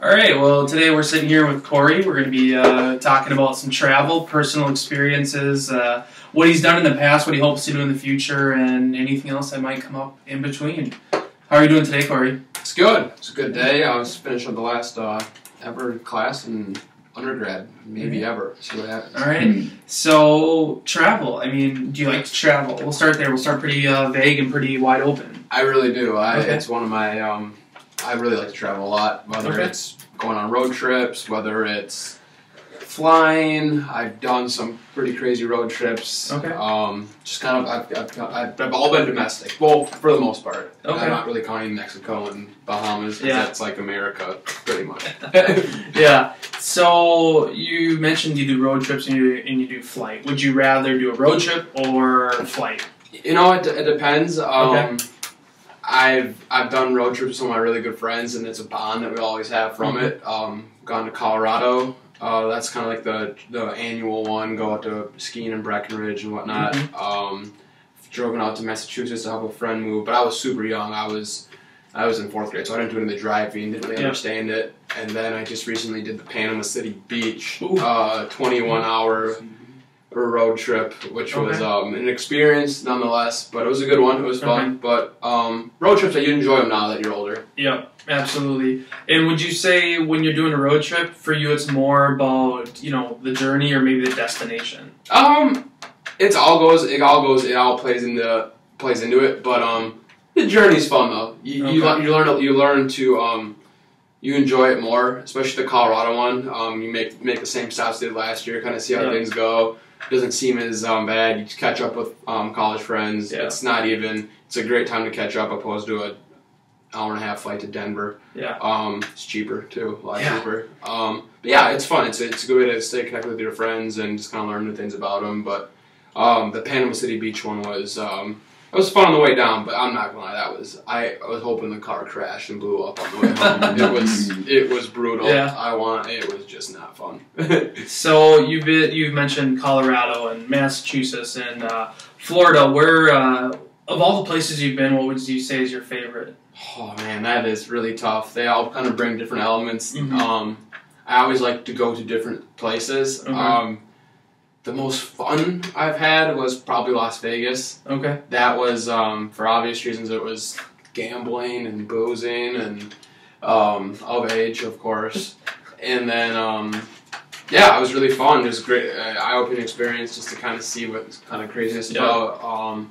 All right, well, today we're sitting here with Corey. We're going to be talking about some travel, personal experiences, what he's done in the past, what he hopes to do in the future, and anything else that might come up in between. How are you doing today, Corey? It's good. It's a good day. I was finishing up the last ever class in undergrad, maybe ever. See what happens. All right, so travel. I mean, do you like to travel? We'll start there. We'll start pretty vague and pretty wide open. I really do. It's one of my... I really like to travel a lot, whether it's going on road trips, whether it's flying. I've done some pretty crazy road trips. Just kind of, I've all been domestic. Well, for the most part. I'm not really counting Mexico and Bahamas, because that's like America, pretty much. Yeah. So you mentioned you do road trips and you do flight. Would you rather do a road trip or flight? You know, it depends. I've done road trips with some of my really good friends, and it's a bond that we always have from it. Gone to Colorado. That's kind of like the annual one. Go out to skiing in Breckenridge and whatnot. Drove out to Massachusetts to help a friend move, but I was super young. I was in 4th grade, so I didn't do any of the driving, didn't really understand it. And then I just recently did the Panama City Beach 21-hour road trip, which was an experience nonetheless, but it was a good one. It was fun. But road trips, you enjoy them now that you're older. Yep, absolutely. And would you say when you're doing a road trip, for you it's more about, you know, the journey or maybe the destination? It all plays into it, but the journey's fun though. You learn to you enjoy it more, especially the Colorado one. You make the same stops you did last year, kind of see how things go. Doesn't seem as bad. You catch up with college friends. It's a great time to catch up opposed to an hour-and-a-half flight to Denver. It's cheaper too, a lot cheaper. But yeah, it's fun. It's a good way to stay connected with your friends and just kind of learn new things about them. But the Panama City Beach one was it was fun on the way down, but I'm not gonna lie, I was hoping the car crashed and blew up on the way home. It was brutal. It was just not fun. So you've mentioned Colorado and Massachusetts and Florida. Where of all the places you've been, what would you say is your favorite? Oh man, that is really tough. They all kind of bring different elements. I always like to go to different places. The most fun I've had was probably Las Vegas. That was, for obvious reasons, it was gambling and boozing and of age, of course. And then, it was really fun. It was a great, eye-opening experience just to kind of see what kind of craziness is about.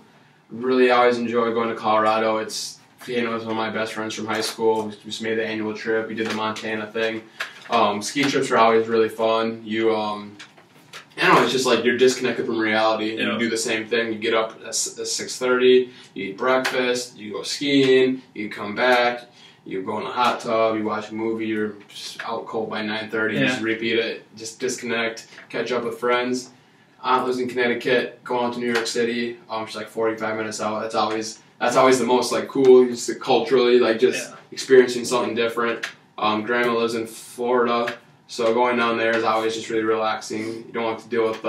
Really always enjoy going to Colorado. It's, it was one of my best friends from high school. We just made the annual trip. We did the Montana thing. Ski trips are always really fun. I don't know, it's just like you're disconnected from reality. You do the same thing. You get up at 6:30, you eat breakfast, you go skiing, you come back, you go in a hot tub, you watch a movie, you're just out cold by 9:30, just repeat it, just disconnect, catch up with friends. Aunt lives in Connecticut, go out to New York City, she's like 45 minutes out. That's always the most like cool, just culturally, like just experiencing something different. Grandma lives in Florida. So going down there is always just really relaxing. You don't have to deal with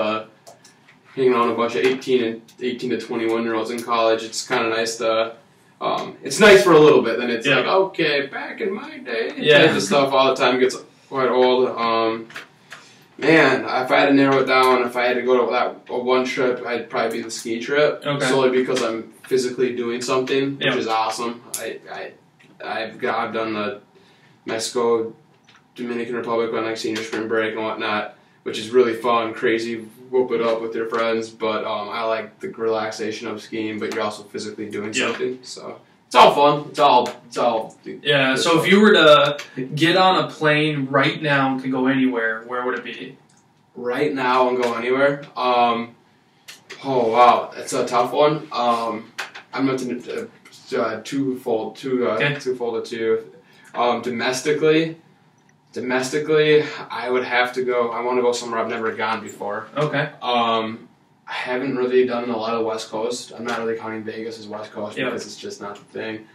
hanging on a bunch of 18 to 21-year-olds in college. It's kind of nice to, it's nice for a little bit. Then it's like, okay, back in my day. Type of stuff all the time gets quite old. Man, if I had to narrow it down, if I had to go to that one trip, I'd probably be the ski trip. Solely because I'm physically doing something, which is awesome. I've done the Mexico, Dominican Republic on like senior spring break and whatnot, which is really fun, crazy, whoop it up with your friends. But I like the relaxation of skiing, but you're also physically doing something. So it's all fun. It's all. Yeah. So if you were to get on a plane right now and could go anywhere, where would it be? Right now and go anywhere. Oh wow, that's a tough one. I'm not twofold. Domestically, I would have to go. I want to go somewhere I've never gone before. I haven't really done a lot of West Coast. I'm not really counting Vegas as West Coast because it's just not the thing.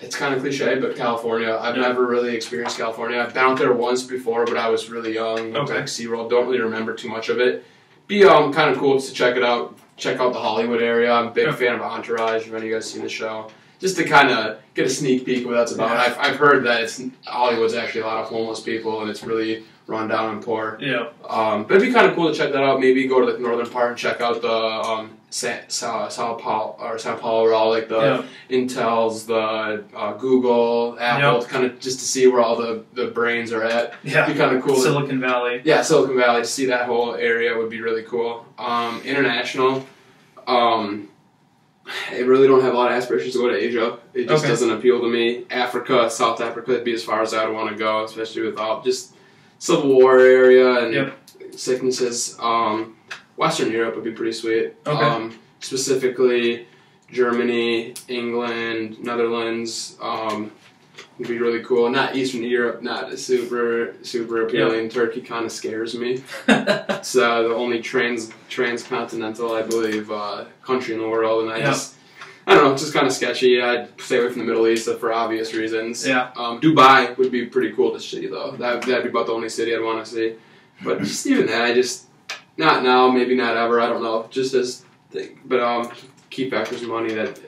It's kind of cliche, but California. I've never really experienced California. I've been out there once before, but I was really young. Went to like SeaWorld. Don't really remember too much of it. Be kind of cool just to check it out. Check out the Hollywood area. I'm a big fan of Entourage. If any of you guys seen the show, just to kind of get a sneak peek of what that's about. Yeah. I've heard that Hollywood's actually a lot of homeless people, and it's really run down and poor. Yeah. But it'd be kind of cool to check that out. Maybe go to the northern part and check out the Sao Paulo, where all like the Intels, the Google, Apple, kind of just to see where all the brains are at. Yeah. It'd be kind of cool. Silicon Valley. Yeah, Silicon Valley. To see that whole area would be really cool. International. I really don't have a lot of aspirations to go to Asia. It just doesn't appeal to me. Africa, South Africa would be as far as I would want to go, especially with all just Civil War area and sicknesses. Western Europe would be pretty sweet. Specifically, Germany, England, Netherlands would be really cool. Not Eastern Europe, not super appealing. Turkey kind of scares me. It's the only transcontinental, I believe, country in the world, and I don't know, it's just kind of sketchy. I'd stay away from the Middle East for obvious reasons. Dubai would be pretty cool to see, though. That'd be about the only city I'd want to see. But just even that, not now, maybe not ever, I don't know. Just as thing. But key factors in money that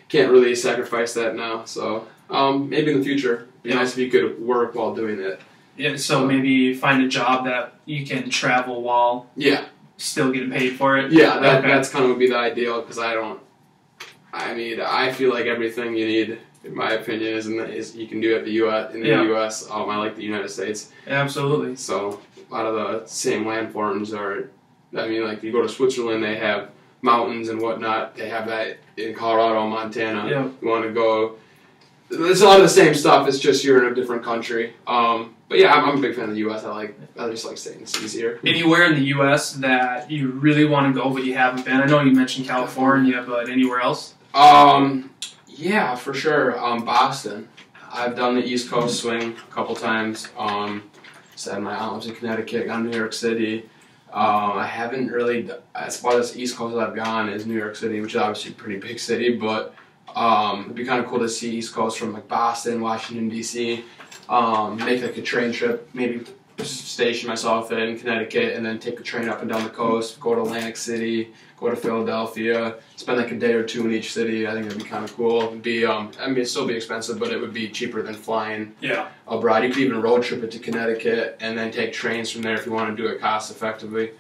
can't really sacrifice that now. So maybe in the future, it'd be nice if you could work while doing it. Yeah, so maybe find a job that you can travel while still getting paid for it. Yeah, that's kind of would be the ideal, because I feel like everything you need, in my opinion, is you can do at the U.S. in the U.S. I like the United States. Absolutely. So a lot of the same landforms are. Like you go to Switzerland, they have mountains and whatnot. They have that in Colorado, Montana. You want to go. It's a lot of the same stuff. It's just you're in a different country. But yeah, I'm a big fan of the U.S. I just like staying. It's easier. Anywhere in the U.S. that you really want to go but you haven't been? I know you mentioned California, but anywhere else? Yeah, for sure. Boston. I've done the East Coast swing a couple times. Said my aunt lives in Connecticut, gone to New York City. I haven't really, as far as the East Coast I've gone is New York City, which is obviously a pretty big city, but it'd be kind of cool to see East Coast from like Boston, Washington, D.C., make like a train trip, maybe station myself in Connecticut, and then take a train up and down the coast, go to Atlantic City, go to Philadelphia, spend like a day or two in each city. I think it'd be kind of cool. It'd be, it'd still be expensive, but it would be cheaper than flying abroad. You could even road trip it to Connecticut and then take trains from there if you want to do it cost effectively.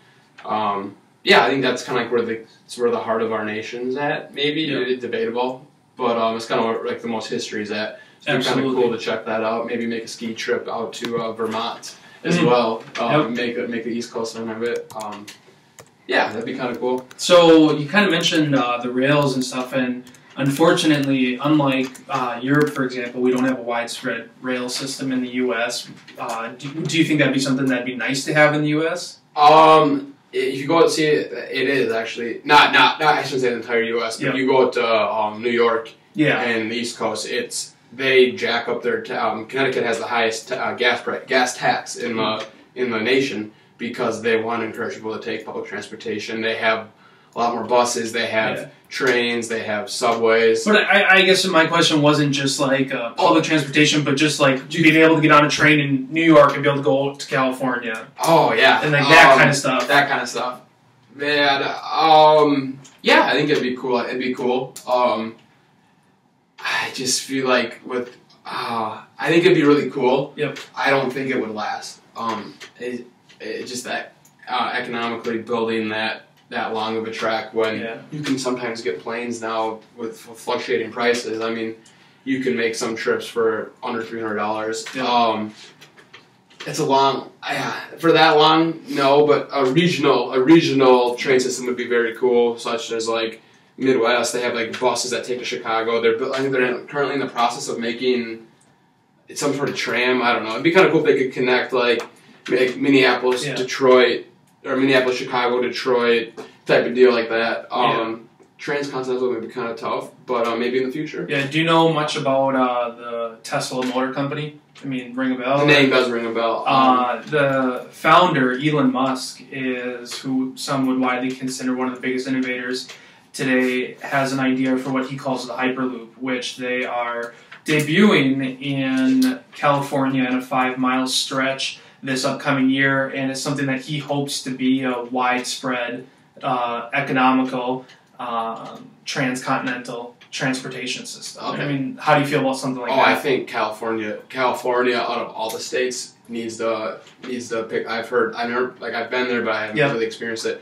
I think that's kind of like where the heart of our nation's at. Maybe it's debatable, but it's kind of where like the most history is at. So it'd be kind of cool to check that out. Maybe make a ski trip out to Vermont as well. Make the East Coast some of it. That'd be kind of cool. So you kind of mentioned the rails and stuff, and unfortunately, unlike Europe, for example, we don't have a widespread rail system in the U.S. Do you think that'd be something that'd be nice to have in the U.S.? If you go out and see it, it is actually not. I shouldn't say the entire U.S. But you go to New York and the East Coast, they jack up their. Connecticut has the highest gas tax in the nation, because they want to encourage people to take public transportation. They have a lot more buses. They have trains. They have subways. But I guess my question wasn't just like public transportation, but just like being able to get on a train in New York and be able to go to California. Oh yeah, and like that kind of stuff. That kind of stuff. Man, I think it'd be cool. It'd be cool. I just feel like I think it'd be really cool. Yep. I don't think it would last. It's just that economically building that long of a track when you can sometimes get planes now with fluctuating prices. I mean, you can make some trips for under $300. Yeah. It's a long, for that long, no, but a regional train system would be very cool, such as like Midwest. They have like buses that take to Chicago. I think they're currently in the process of making some sort of tram. I don't know. It'd be kind of cool if they could connect like Minneapolis, Detroit, or Minneapolis, Chicago, Detroit, type of deal like that. Transcontinental would be kind of tough, but maybe in the future. Yeah. Do you know much about the Tesla Motor Company? I mean, ring a bell? The name does ring a bell. The founder, Elon Musk, is who some would widely consider one of the biggest innovators today, has an idea for what he calls the Hyperloop, which they are debuting in California in a 5-mile stretch this upcoming year, and it's something that he hopes to be a widespread, economical, transcontinental transportation system. Okay. I mean, how do you feel about something like that? I think California out of all the states needs to pick. I've been there, but I haven't really experienced it.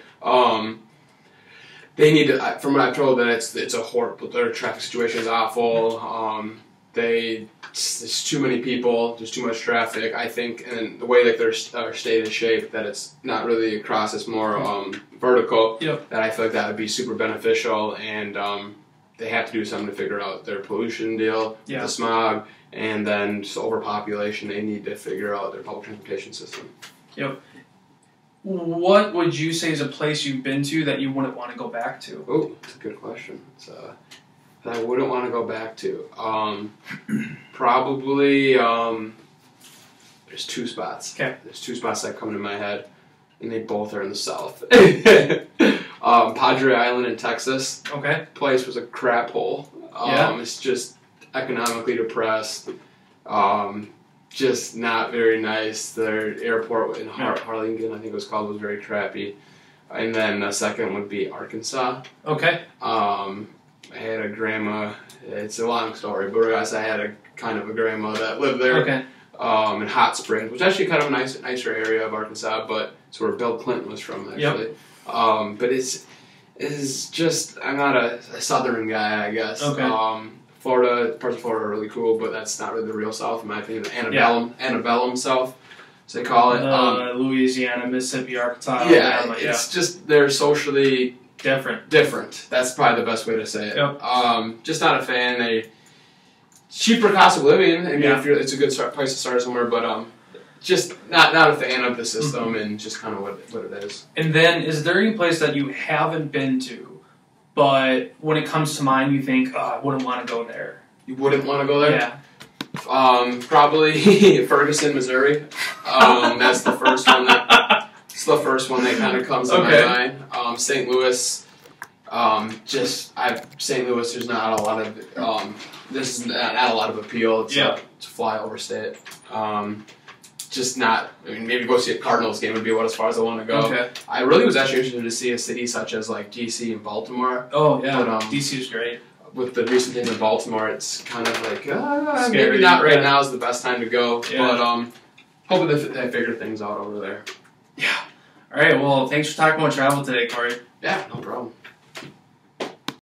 They need to, from what I've told, that it's a horrible. Their traffic situation is awful. There's too many people. There's too much traffic. I think, and the way that their state is shaped, that it's not really across. It's more vertical. Yep. That I feel like that would be super beneficial, and they have to do something to figure out their pollution deal, the smog, and then just overpopulation. They need to figure out their public transportation system. Yep. What would you say is a place you've been to that you wouldn't want to go back to? Oh, that's a good question. That I wouldn't want to go back to. Probably, there's two spots. Okay. There's two spots that come to my head, and they both are in the south. Padre Island in Texas. Okay. Place was a crap hole. It's just economically depressed. Just not very nice. Their airport in Harlingen, I think it was called, was very crappy. And then the second would be Arkansas. Okay. I had a grandma. It's a long story, but I had a kind of a grandma that lived there. Okay. In Hot Springs, which is actually kind of a nicer area of Arkansas, but it's where Bill Clinton was from, actually. Yep. But it's just, I'm not a southern guy, I guess. Okay. Florida, parts of Florida are really cool, but that's not really the real South, in my opinion. Antebellum South, as they call it. Louisiana, Mississippi, Arkansas, Alabama. It's just, they're socially different. That's probably the best way to say it. Yep. Just not a fan. Cheaper cost of living. I mean, it's a good place to start somewhere, but just not a fan of the system and just kind of what it is. And then, is there any place that you haven't been to, but when it comes to mind, you think, I wouldn't want to go there? You wouldn't want to go there? Yeah. Probably Ferguson, Missouri. That's the first one. It's the first one that kind of comes to my mind. St. Louis. St. Louis. There's not a lot of. This is not a lot of appeal. It's a flyover state. Just not. I mean, maybe go see a Cardinals game would be about as far as I want to go. Okay. I really was actually interested to see a city such as like DC and Baltimore. Oh yeah, but, DC is great. With the recent thing in Baltimore, it's kind of like maybe not right now is the best time to go. Yeah. But hoping they figure things out over there. Yeah. All right. Well, thanks for talking about travel today, Corey. Yeah, no problem.